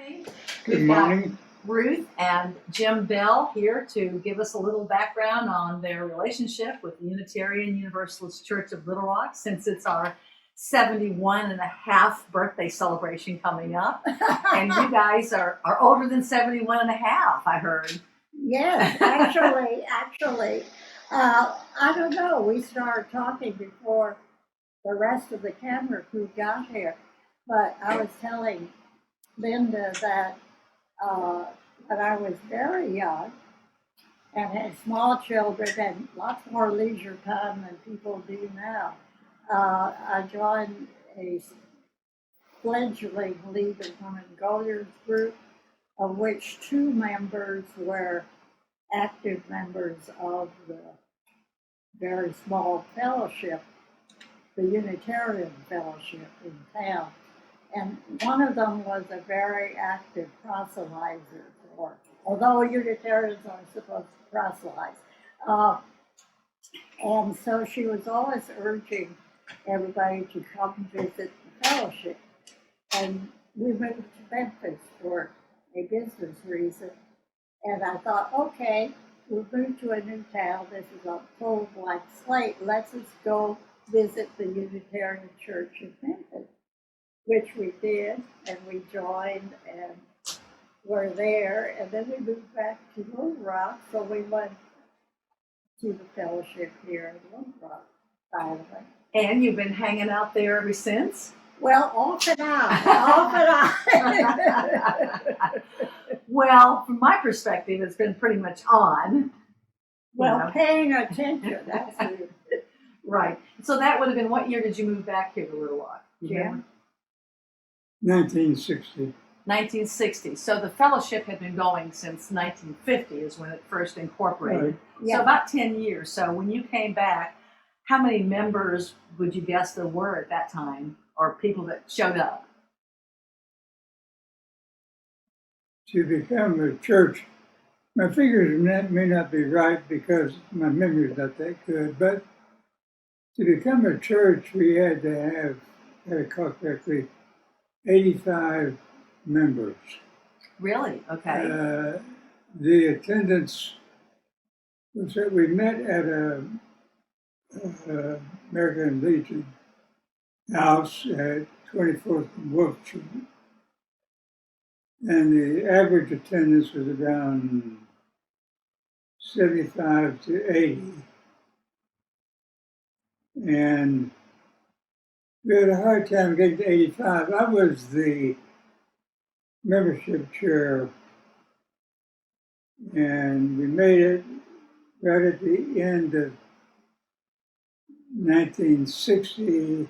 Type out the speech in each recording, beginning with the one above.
morning. Good We've got morning. Ruth and Jim Bell here to give us a little background on their relationship with the Unitarian Universalist Church of Little Rock, since it's our 71 and a half birthday celebration coming up. And you guys are older than 71 and a half, I heard. Yes, actually, I don't know. We started talking before the rest of the camera crew got here, but I was telling Linda that when I was very young and had small children and lots more leisure time than people do now, I joined a fledgling League of Women Goaliers group, of which 2 members were active members of the very small fellowship, the Unitarian Fellowship in town. And one of them was a very active proselytizer for, although Unitarians aren't supposed to proselyte. And so she was always urging everybody to come visit the fellowship. And we moved to Memphis for a business reason. And I thought, okay, we'll move to a new town. This is a full blank slate. Let's just go visit the Unitarian Church in Memphis, which we did, and we joined and were there. And then we moved back to Little Rock, so we went to the fellowship here in Little Rock, finally. And you've been hanging out there ever since? Well, off and on. Well, from my perspective, it's been pretty much on. Well, You know. paying attention, that's it. Right. So that would have been, what year did you move back here to Little Rock? Yeah. 1960. 1960. So the fellowship had been going since 1950 is when it first incorporated. Right. Yeah. So about 10 years. So when you came back, how many members would you guess there were at that time, or people that showed up? To become a church, my figures may not be right because my memory's not that good, but to become a church, we had to have, if I recall correctly, 85 members. Really? Okay. The attendance was that we met at a American Legion house at 24th and Wolf Street. And the average attendance was around 75 to 80. And we had a hard time getting to 85. I was the membership chair, and we made it right at the end of 1960.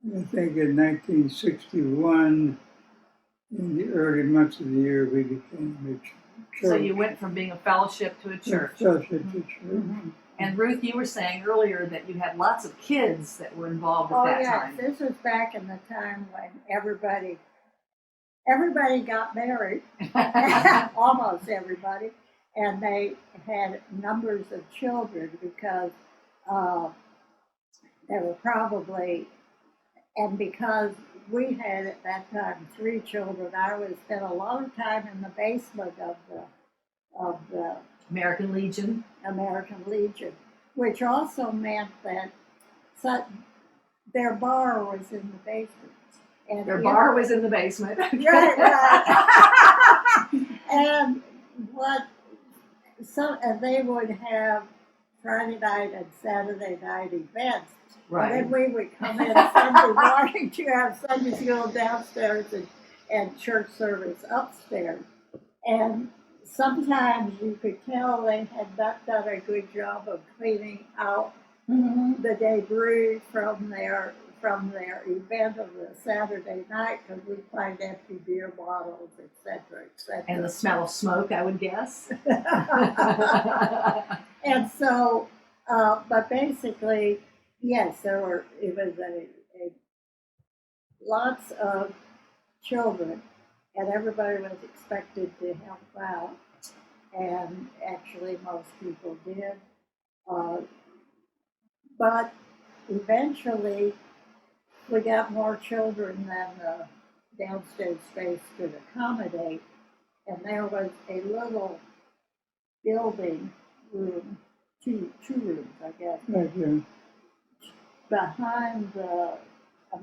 I think in 1961, in the early months of the year, we became a church. So you went from being a fellowship to a church. Fellowship to church. Mhm. And Ruth, you were saying earlier that you had lots of kids that were involved at Oh, that yes, time. this was back in the time when everybody got married, almost everybody, and they had numbers of children because there were probably, and because we had at that time 3 children, I would spend a lot of time in the basement of the American Legion. American Legion, which also meant that their bar was in the basement. And Their bar was in the basement. Right. And they would have Friday night and Saturday night events. Right. And then we would come in Sunday morning to have Sunday school downstairs and church service upstairs. And sometimes you could tell they had not done a good job of cleaning out the debris from their event of the Saturday night, because we find empty beer bottles, etc., etc. And the smell of smoke, I would guess. And so, but basically, yes, it was lots of children, and everybody was expected to help out, and actually most people did. But eventually, we got more children than downstairs space could accommodate, and there was a little building room, two rooms, I guess, Okay. behind the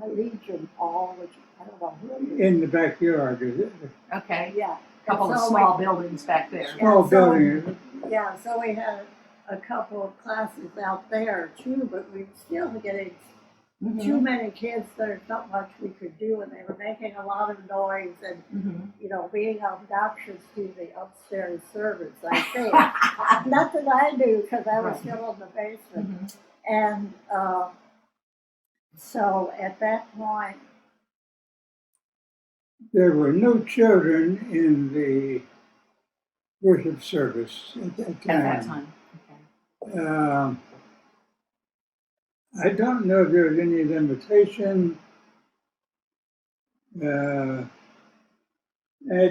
Legion Hall, which I don't know who it is. In the backyard, is it? Okay. Yeah. Couple And of so small buildings back there. Small so- building, is it? Yeah, so we had a couple of classes out there too, but we were still getting too many kids. There's not much we could do, and they were making a lot of noise and, you know, being obnoxious to the upstairs servants, I think. Not that I knew, because I was Right. still in the basement. And so at that point, There were no children in the worship service at that time. At that time. Okay. I don't know if there was any limitation. I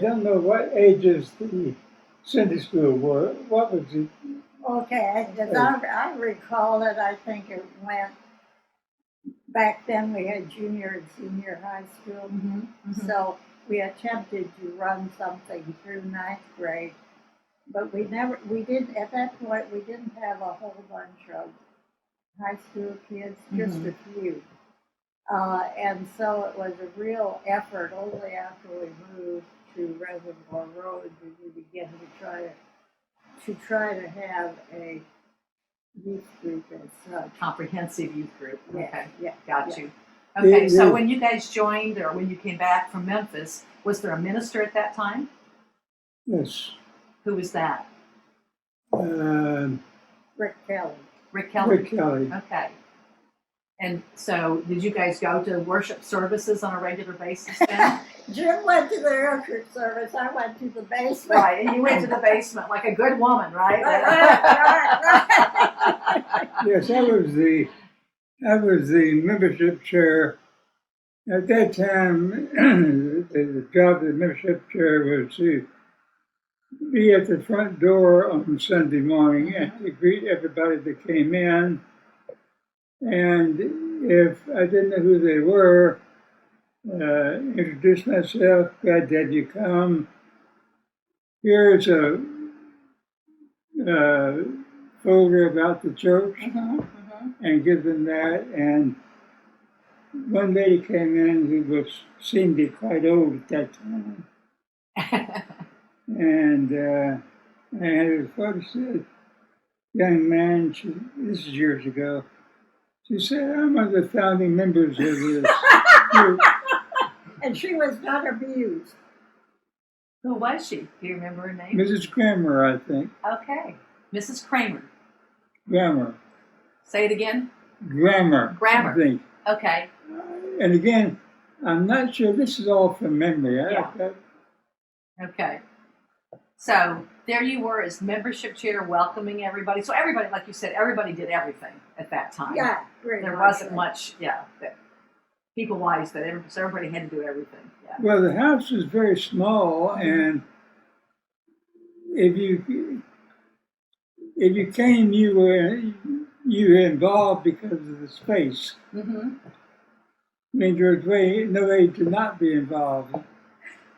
don't know what ages the Sunday school were. What was it? okay, as I recall it, I think it went, back then we had junior and senior high school. So we attempted to run something through ninth grade, but we didn't, at that point, we didn't have a whole bunch of high school kids, just a few. And so it was a real effort. Only after we moved to Reservoir Road did we begin to try to have a youth group as such. Comprehensive youth group. Okay. Yeah, Got yeah. you. Okay, so Yeah. when you guys joined or when you came back from Memphis, was there a minister at that time? Yes. Who was that? Rick Kelly. Rick Kelly? Rick Kelly. Okay. And so did you guys go to worship services on a regular basis then? Jim went to the worship service. I went to the basement. Right, and you went to the basement like a good woman, right? Right. Yes, I was the membership chair. At that time, the job of the membership chair was to be at the front door on Sunday morning and to greet everybody that came in. And if I didn't know who they were, introduce myself, glad to have you come. Here's a folder about the church, and give them that. And one lady came in who seemed to be quite old at that time. And I had her photo said, young man, this is years ago, she said, I'm one of the founding members of this group. And she was not abused. Who was she? Do you remember her name? Mrs. Kramer, I think. Okay. Mrs. Kramer. Grammar. Say it again. Grammar. Grammar. I think. Okay. And again, I'm not sure, this is all from memory. Okay. So there you were as membership chair welcoming everybody. So everybody, like you said, everybody did everything at that time. Yeah, pretty There much. wasn't much, people-wise, that so everybody had to do everything. Yeah. Well, the house was very small, and if you came, you were involved because of the space. I mean, there was no way to not be involved.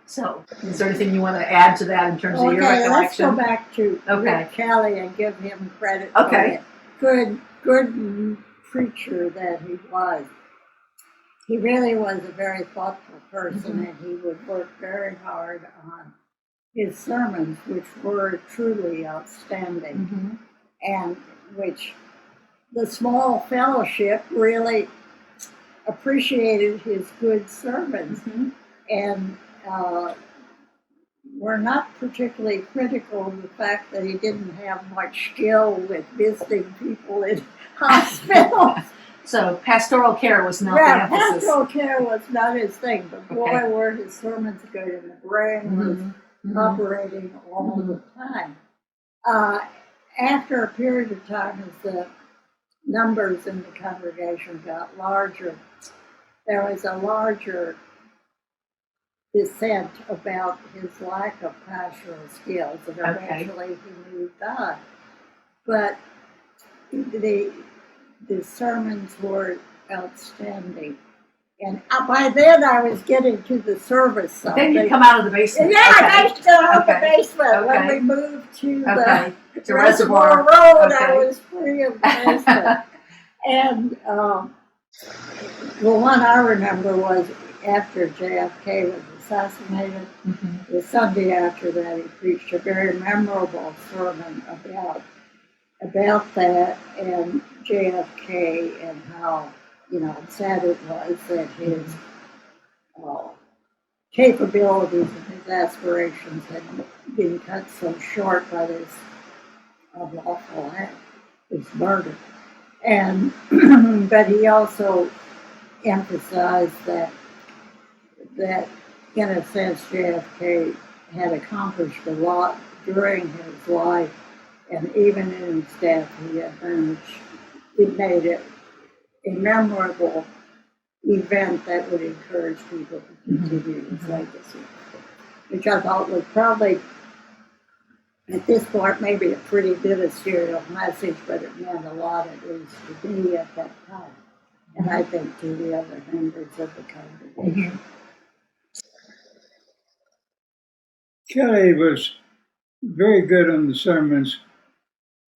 So, is there anything you want to add to that in terms of your Okay, let's go recollection? back to Okay. Rick Kelly and give him credit Okay. for it. Good preacher that he was. He really was a very thoughtful person, and he would work very hard on his sermons, which were truly outstanding, and which the small fellowship really appreciated his good sermons, and were not particularly critical of the fact that he didn't have much skill with visiting people in hospitals. So pastoral care was not Yeah, the emphasis. pastoral care was not his thing, but boy, Okay. were his sermons good, and the brain was operating all the time. After a period of time, as the numbers in the congregation got larger, there was a larger dissent about his lack of pastoral skills, and eventually he moved on. But the sermons were outstanding, And by then I was getting to the service side. Then you come out of the basement. Yeah, I got out of the Okay. basement. When Okay. we moved to Okay. the Reservoir Road, I Okay. was free of the basement. And the one I remember was after JFK was assassinated. Mhm. The Sunday after that, he preached a very memorable sermon about that and JFK and how, sad it was that his capabilities and his aspirations had been cut so short by this unlawful act, this murder. And but he also emphasized that in a sense JFK had accomplished a lot during his life, and even in his death he made it a memorable event that would encourage people to continue his legacy, which I thought was probably, at this point, maybe a pretty ministerial message, but it meant a lot, at least to me at that time, and I think to the other members of the congregation. Kelly was very good on the sermons.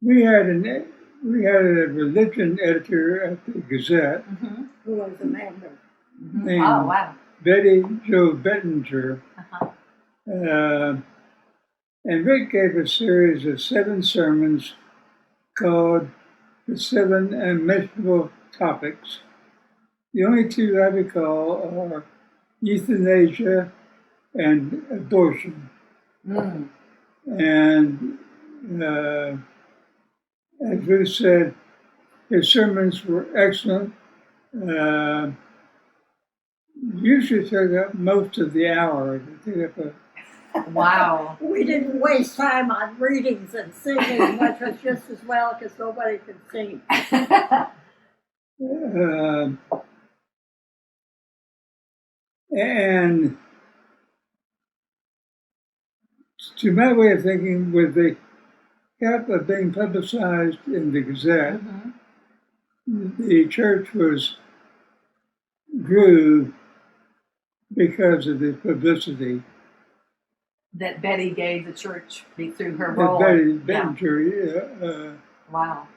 We had a religion editor at the Gazette Who was a member. named Oh, wow. Betty Jo Bettinger. Uh-huh. And Rick gave a series of 7 sermons called The 7 Unmentionable Topics. The only 2 I recall are euthanasia and abortion. Mm. And as Ruth said, his sermons were excellent. Usually took up most of the hour. They took up Wow. We didn't waste time on readings and singing, which was just as well because nobody could sing. And to my way of thinking, with the help of being publicized in the Gazette, the church grew because of the publicity. That Betty gave the church through her That role. Betty Yeah. Bettinger, Wow.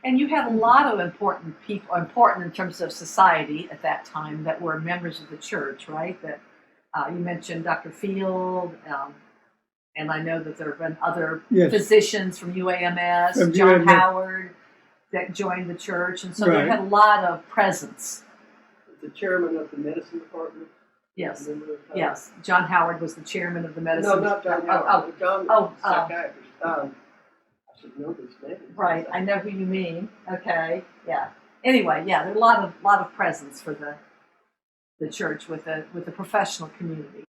And you had a lot of important people, important in terms of society at that time, that were members of the church, right? That you mentioned Dr. Field, and I know that there have been other Yes. physicians from UAMS, From John UAMS. Howard, that joined the church, and so they Right. had a lot of presence. The chairman of the medicine department. Yes, Remember that? yes. John Howard was the chairman of the medicine. No, not John Oh, Howard. John, oh, psychiatrist. I should know this name. right. I know who you mean. Okay, yeah. Anyway, yeah, there are a lot of presence for the church with the professional community.